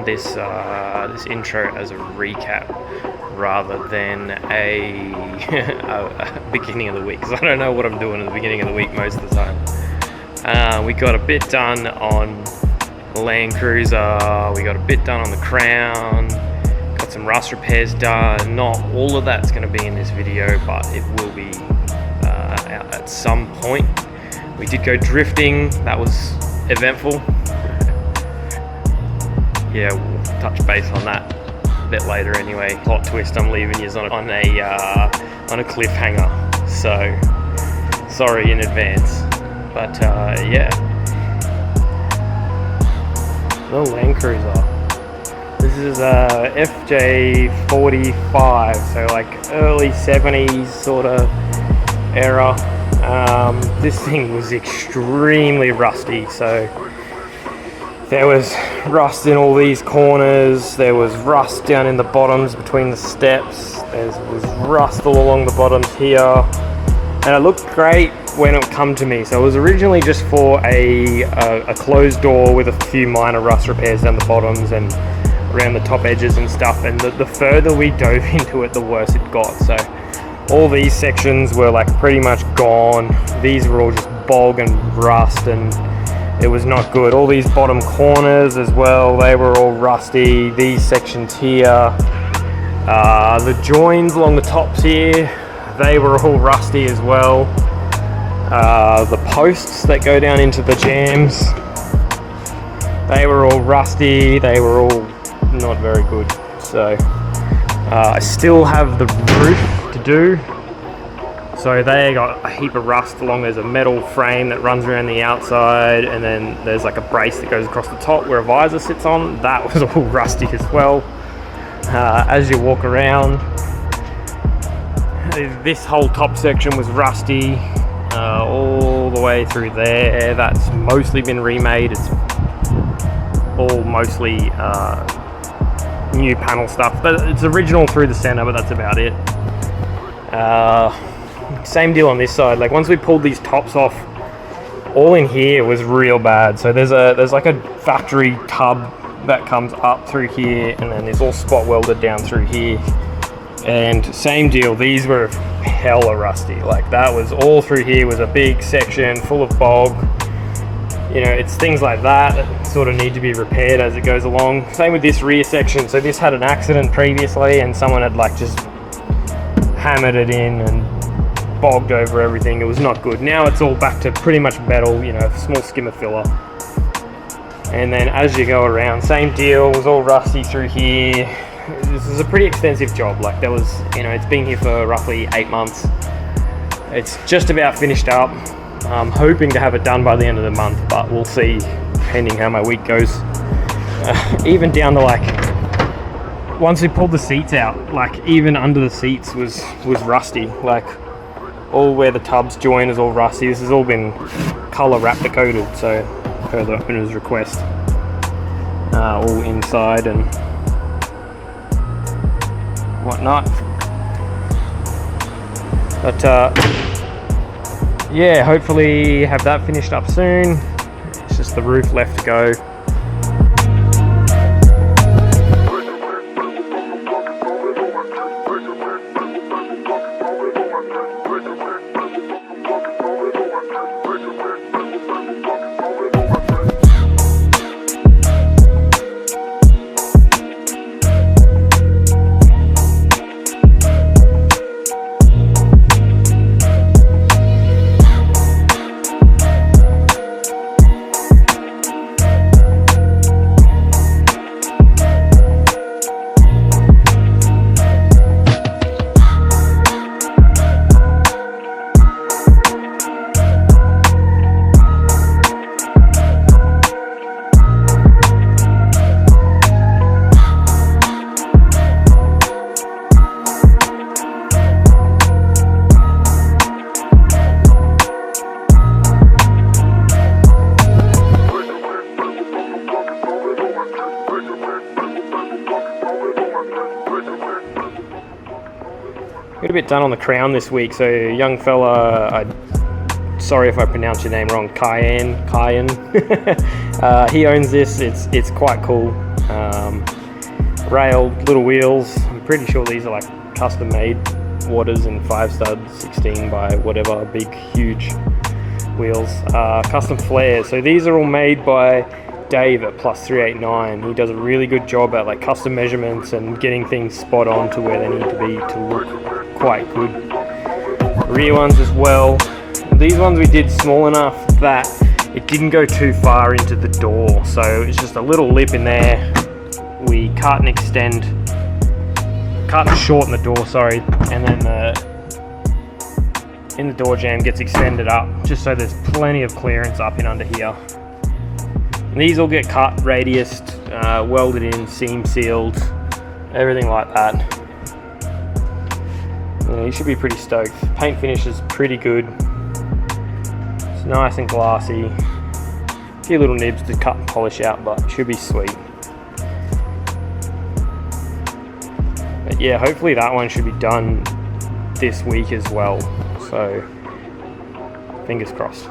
run this this intro as a recap rather than a beginning of the week, because I don't know what I'm doing at the beginning of the week most of the time. We got a bit done on Land Cruiser, we got a bit done on the Crown, got some rust repairs done. Not all of that's going to be in this video, but it will be out at some point. We did go drifting, that was eventful. Yeah, we'll touch base on that a bit later anyway. Plot twist, I'm leaving you on a cliffhanger, so sorry in advance. But yeah, the Land Cruiser. This is a FJ45, so like early 70s sort of era. This thing was extremely rusty, so there was rust in all these corners, there was rust down in the bottoms between the steps, there was rust all along the bottoms here, and it looked great when it come to me. So it was originally just for a closed door with a few minor rust repairs down the bottoms and around the top edges and stuff, and the further we dove into it, the worse it got. So all these sections were like pretty much gone. These were all just bog and rust, and it was not good. All these bottom corners as well, they were all rusty. These sections here, the joins along the tops here, they were all rusty as well. The posts that go down into the jams, they were all rusty, they were all not very good. So I still have the roof to do. So they got a heap of rust along. There's a metal frame that runs around the outside, and then there's like a brace that goes across the top where a visor sits on. That was all rusty as well. As you walk around, this whole top section was rusty all the way through there. That's mostly been remade. It's all mostly new panel stuff. It's original through the center, but that's about it. Same deal on this side. Like once we pulled these tops off, all in here was real bad. So there's like a factory tub that comes up through here, and then it's all spot welded down through here. And same deal, these were hella rusty. Like that was all through here was a big section full of bog. You know, it's things like that sort of need to be repaired as it goes along. Same with this rear section. So this had an accident previously, and someone had like just hammered it in and bogged over everything. It was not good. Now it's all back to pretty much metal, you know, small skimmer filler. And then as you go around, same deal, it was all rusty through here. This is a pretty extensive job. Like there was, you know, it's been here for roughly 8 months. It's just about finished up. I'm hoping to have it done by the end of the month, but we'll see, depending how my week goes. Even down to like, once we pulled the seats out, like even under the seats was rusty. Like all where the tubs join is all rusty. This has all been color Raptor coated, so per the owner's request. All inside and whatnot. But yeah, hopefully have that finished up soon. It's just the roof left to go. Got a bit done on the Crown this week. So young fella, sorry if I pronounced your name wrong, Kyan. He owns this. It's quite cool. Railed little wheels. I'm pretty sure these are like custom made waters and 5-stud 16 by whatever, big huge wheels. Custom flares. So these are all made by Dave at Plus 389. He does a really good job at like custom measurements and getting things spot on to where they need to be to look quite good. Rear ones as well. These ones we did small enough that it didn't go too far into the door, so it's just a little lip in there. We cut and shorten the door, sorry, and then in the door jamb gets extended up, just so there's plenty of clearance up and under here. And these all get cut, radiused, welded in, seam sealed, everything like that. You know, you should be pretty stoked. Paint finish is pretty good. It's nice and glassy. A few little nibs to cut and polish out, but it should be sweet. But yeah, hopefully that one should be done this week as well. So, fingers crossed.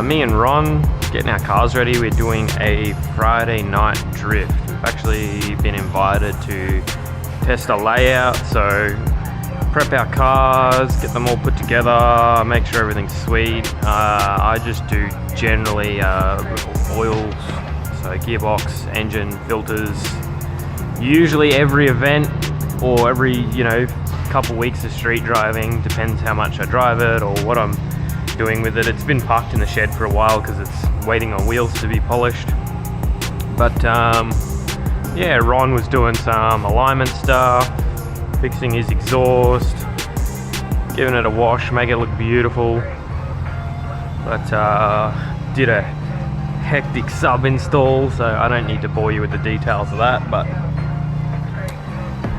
Me and Ron getting our cars ready. We're doing a Friday night drift. We've actually been invited to test a layout, so prep our cars, get them all put together, make sure everything's sweet. I just do generally oils, so gearbox, engine, filters. Usually every event or every couple weeks of street driving, depends how much I drive it or what I'm doing with it. It's been parked in the shed for a while because it's waiting on wheels to be polished. But yeah, Ron was doing some alignment stuff, fixing his exhaust, giving it a wash, make it look beautiful. But did a hectic sub install, so I don't need to bore you with the details of that. But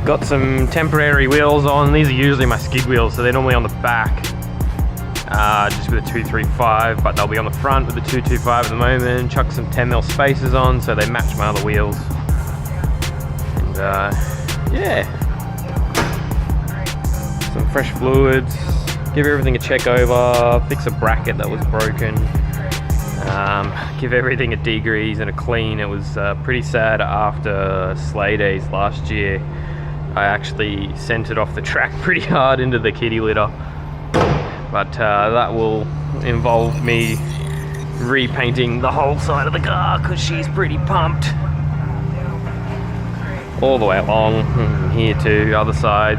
got some temporary wheels on. These are usually my skid wheels, so they're normally on the back. Just with a 235, but they'll be on the front with the 225 at the moment. Chuck some 10mm spacers on so they match my other wheels. And yeah, some fresh fluids, give everything a check over, fix a bracket that was broken, give everything a degrease and a clean. It was pretty sad after sleigh days last year. I actually sent it off the track pretty hard into the kitty litter. But that will involve me repainting the whole side of the car because she's pretty pumped. All the way along, here too, other side,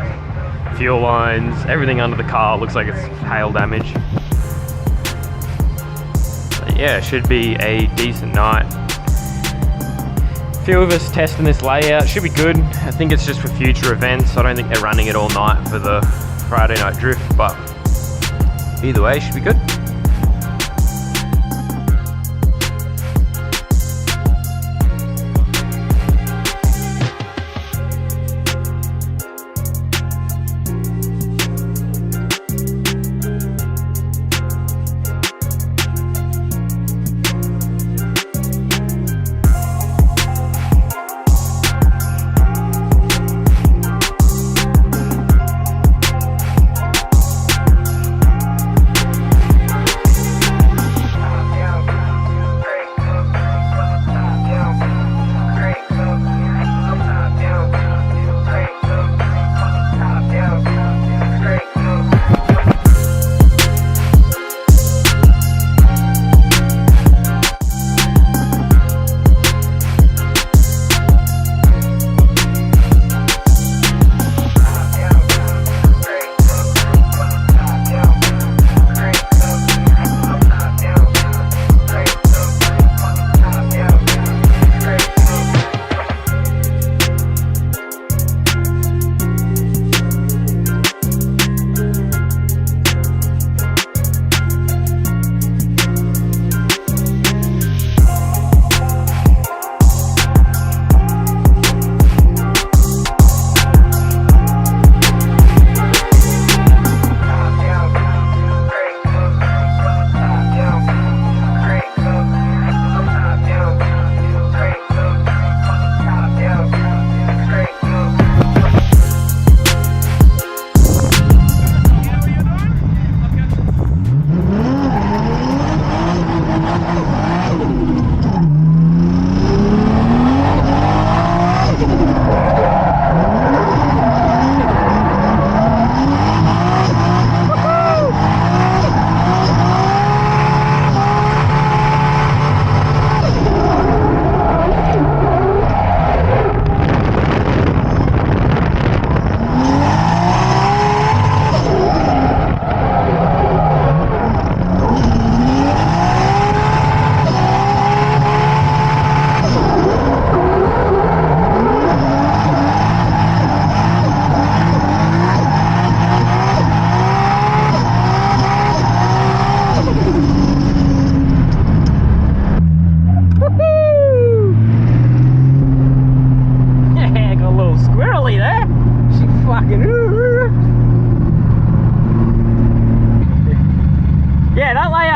fuel lines, everything under the car looks like it's hail damage. But yeah, it should be a decent night. A few of us testing this layout, should be good. I think it's just for future events. I don't think they're running it all night for the Friday night drift, but either way, should be good.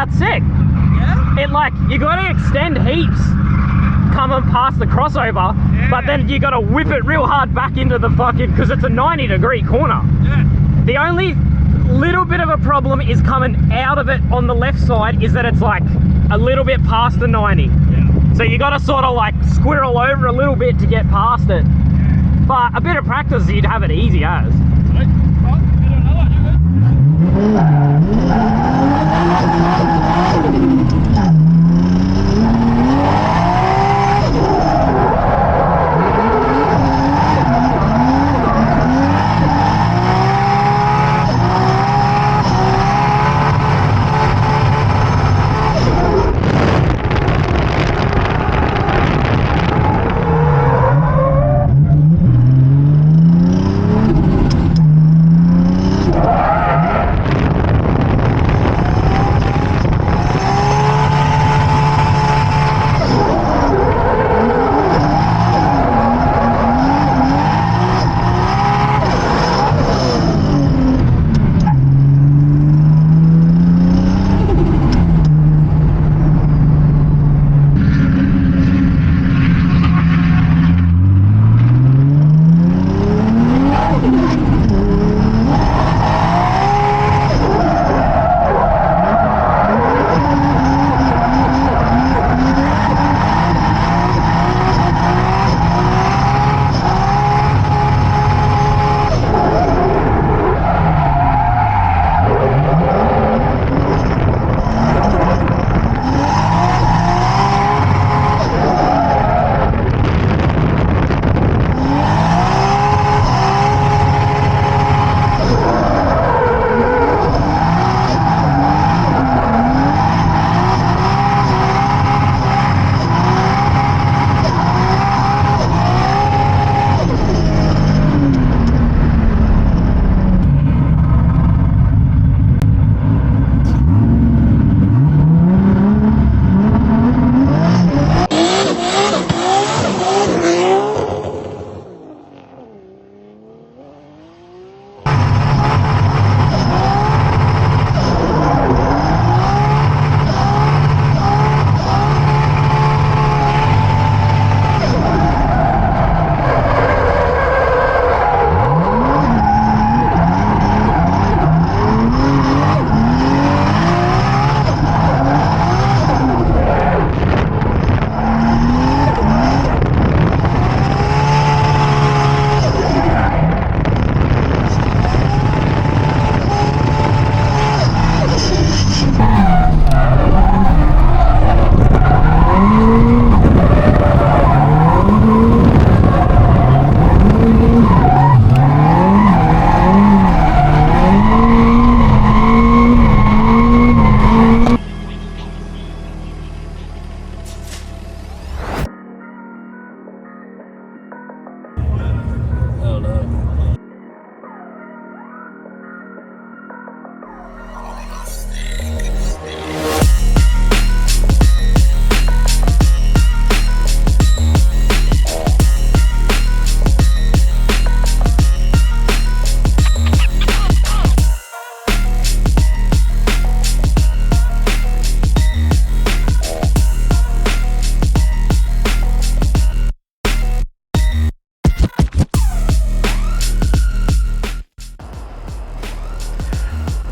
out sick. Yeah? It like, you gotta extend heaps coming past the crossover, but then you gotta whip it real hard back into the fucking, because it's a 90-degree corner. Yeah. The only little bit of a problem is coming out of it on the left side is that it's like a little bit past the 90. Yeah. So you gotta sort of like squirrel over a little bit to get past it. But a bit of practice, you'd have it easy as. Sweet. Oh, you do another one, you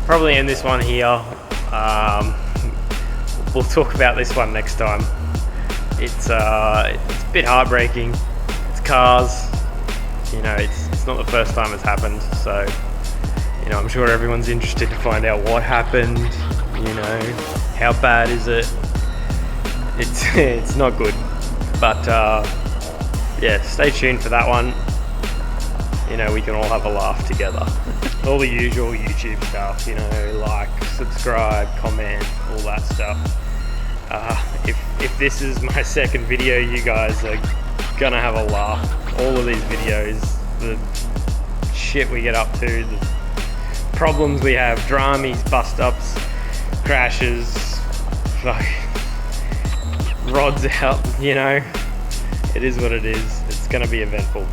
Probably end this one here. We'll talk about this one next time. It's a bit heartbreaking. It's cars. You know, it's not the first time it's happened. So, you know, I'm sure everyone's interested to find out what happened. You know, how bad is it? It's not good. But yeah, stay tuned for that one. You know, we can all have a laugh together. All the usual YouTube stuff, you know, like, subscribe, comment, all that stuff. If this is my second video, you guys are gonna have a laugh. All of these videos, the shit we get up to, the problems we have, dramas, bust ups, crashes, rods out, you know. It is what it is. It's gonna be eventful.